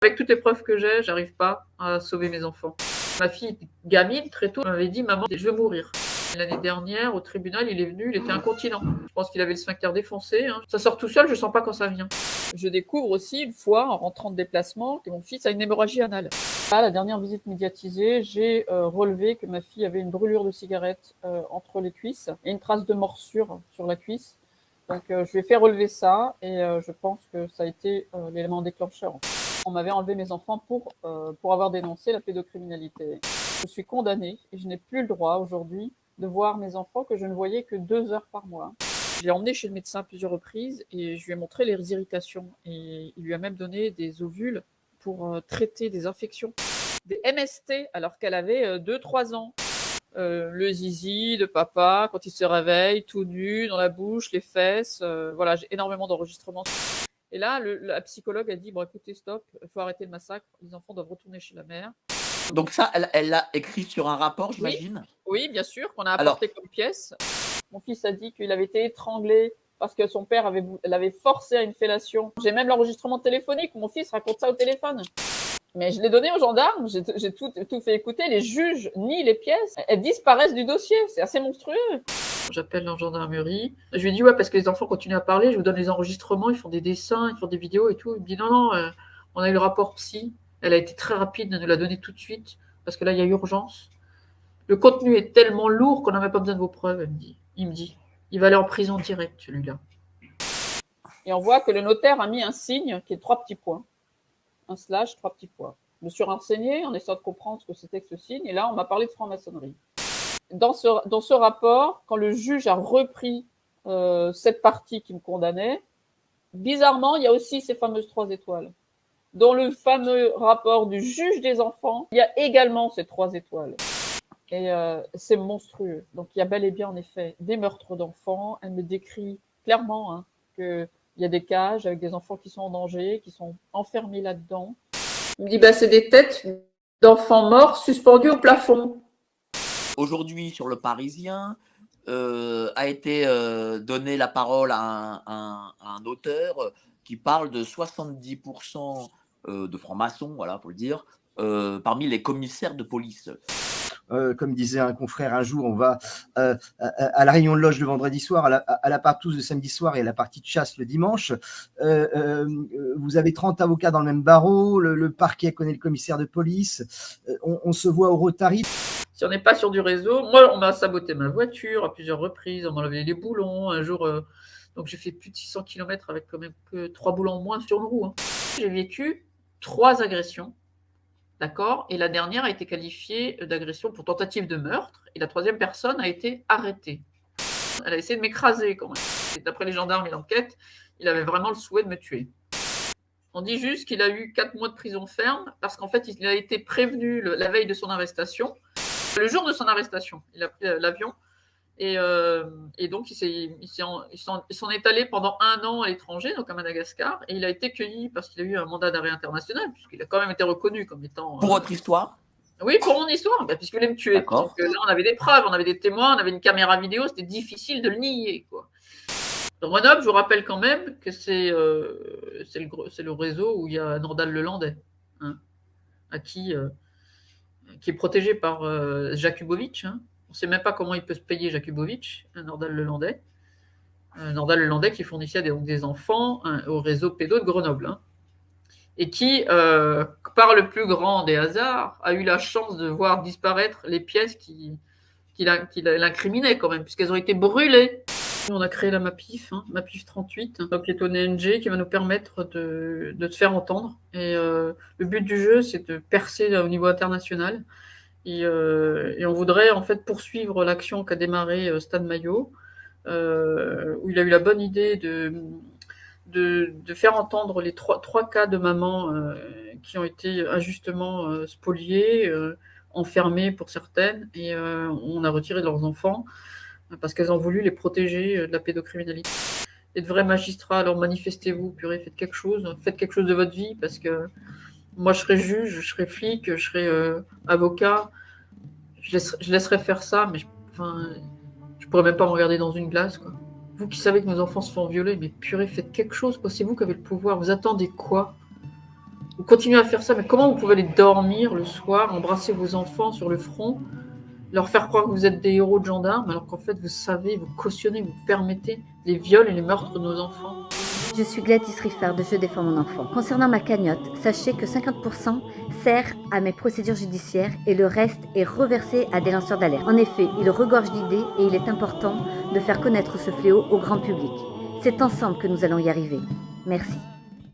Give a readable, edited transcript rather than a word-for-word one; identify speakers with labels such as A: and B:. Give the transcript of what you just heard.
A: Avec toutes les preuves que j'ai, j'arrive pas à sauver mes enfants. Ma fille, gamine, très tôt, m'avait dit: «Maman, je veux mourir». L'année dernière, au tribunal, il est venu, il était incontinent. Je pense qu'il avait le sphincter défoncé, hein. Ça sort tout seul, je sens pas quand ça vient. Je découvre aussi une fois, en rentrant de déplacement, que mon fils a une hémorragie anale. À la dernière visite médiatisée, j'ai relevé que ma fille avait une brûlure de cigarette entre les cuisses et une trace de morsure sur la cuisse. Donc je lui ai fait relever ça et je pense que ça a été l'élément déclencheur. On m'avait enlevé mes enfants pour avoir dénoncé la pédocriminalité. Je suis condamnée et je n'ai plus le droit aujourd'hui de voir mes enfants que je ne voyais que 2 heures par mois. Je l'ai emmené chez le médecin à plusieurs reprises et je lui ai montré les irritations. Et il lui a même donné des ovules pour traiter des infections. Des MST alors qu'elle avait 2-3 ans. Le zizi de papa quand il se réveille, tout nu, dans la bouche, les fesses. Voilà, j'ai énormément d'enregistrements. Et là, la psychologue a dit, bon écoutez, stop, il faut arrêter le massacre, les enfants doivent retourner chez la mère.
B: Donc ça, elle l'a écrit sur un rapport,
A: Oui,
B: j'imagine?
A: oui, bien sûr, qu'on a
B: Alors,
A: apporté comme pièce. Mon fils a dit qu'il avait été étranglé parce que son père l'avait forcé à une fellation. J'ai même l'enregistrement téléphonique où mon fils raconte ça au téléphone. Mais je l'ai donné aux gendarmes, j'ai tout fait écouter, les juges nient les pièces, elles disparaissent du dossier, c'est assez monstrueux. J'appelle en gendarmerie, je lui ai dit ouais parce que les enfants continuent à parler, je vous donne les enregistrements, ils font des dessins, ils font des vidéos et tout. Il me dit non, on a eu le rapport psy, elle a été très rapide, elle nous l'a donné tout de suite, parce que là il y a urgence. Le contenu est tellement lourd qu'on n'a même pas besoin de vos preuves, il me dit. Il va aller en prison direct celui-là. Et on voit que le notaire a mis un signe qui est 3 petits points. Un slash, 3 petits points. Je me suis renseignée en essayant de comprendre ce que c'était que ce signe, et là, on m'a parlé de franc-maçonnerie. Dans ce rapport, quand le juge a repris cette partie qui me condamnait, bizarrement, il y a aussi ces fameuses 3 étoiles. Dans le fameux rapport du juge des enfants, il y a également ces 3 étoiles. Et c'est monstrueux. Donc, il y a bel et bien, en effet, des meurtres d'enfants. Elle me décrit clairement qu'il y a des cages avec des enfants qui sont en danger, qui sont enfermés là-dedans. Il me dit, bah, c'est des têtes d'enfants morts suspendues au plafond.
B: aujourd'hui, sur Le Parisien, a été donnée la parole à un auteur qui parle de 70% de francs-maçons, voilà, pour le dire, parmi les commissaires de police.
C: Comme disait un confrère un jour, on va à la réunion de loge le vendredi soir, à la partouze le samedi soir et à la partie de chasse le dimanche. Vous avez 30 avocats dans le même barreau, le parquet connaît le commissaire de police, on se voit au Rotary.
A: Si on n'est pas sur du réseau, moi on m'a saboté ma voiture à plusieurs reprises, on m'a enlevé les boulons, un jour, donc j'ai fait plus de 600 km avec quand même que 3 boulons en moins sur une roue. J'ai vécu 3 agressions. D'accord. Et la dernière a été qualifiée d'agression pour tentative de meurtre. Et la 3e personne a été arrêtée. Elle a essayé de m'écraser quand même. Et d'après les gendarmes et l'enquête, il avait vraiment le souhait de me tuer. On dit juste qu'il a eu 4 mois de prison ferme parce qu'en fait, il a été prévenu la veille de son arrestation. Le jour de son arrestation, il a pris l'avion. Et donc, il s'en est allé pendant 1 an à l'étranger, donc à Madagascar, et il a été cueilli parce qu'il a eu un mandat d'arrêt international, puisqu'il a quand même été reconnu comme étant...
B: Pour votre histoire?
A: Oui, pour mon histoire, puisqu'il voulait me tuer.
B: D'accord.
A: Donc là, on avait des preuves, on avait des témoins, on avait une caméra vidéo, c'était difficile de le nier, quoi. Dans Grenoble, je vous rappelle quand même que c'est le réseau où il y a Nordal Lelandais, hein, qui est protégé par Jakubowicz, hein. On ne sait même pas comment il peut se payer Jakubowicz, Nordal Lelandais. Nordal Lelandais qui fournissait des enfants au réseau pédo de Grenoble. Hein, et qui, par le plus grand des hasards, a eu la chance de voir disparaître les pièces qui l'incriminaient quand même, puisqu'elles ont été brûlées. On a créé la MAPIF, MAPIF 38, donc qui est une ONG qui va nous permettre de se faire entendre. Et le but du jeu, c'est de percer au niveau international. Et on voudrait en fait poursuivre l'action qu'a démarré Stan Maillot, où il a eu la bonne idée de faire entendre les trois cas de mamans qui ont été injustement spoliées, enfermées pour certaines, et on a retiré leurs enfants parce qu'elles ont voulu les protéger de la pédocriminalité. Les vrais magistrats, alors manifestez-vous, purée, faites quelque chose de votre vie, parce que moi je serai juge, je serai flic, je serai avocat, je laisserai faire ça, mais je pourrais même pas me regarder dans une glace, quoi. Vous qui savez que nos enfants se font violer, mais purée, faites quelque chose, quoi. C'est vous qui avez le pouvoir. Vous attendez quoi? Vous continuez à faire ça, mais comment vous pouvez aller dormir le soir, embrasser vos enfants sur le front, leur faire croire que vous êtes des héros de gendarmes, alors qu'en fait, vous savez, vous cautionnez, vous permettez les viols et les meurtres de nos enfants?
D: Je suis Gladys Riffard de Je défends mon enfant. Concernant ma cagnotte, sachez que 50% sert à mes procédures judiciaires et le reste est reversé à des lanceurs d'alerte. En effet, il regorge d'idées et il est important de faire connaître ce fléau au grand public. C'est ensemble que nous allons y arriver. Merci.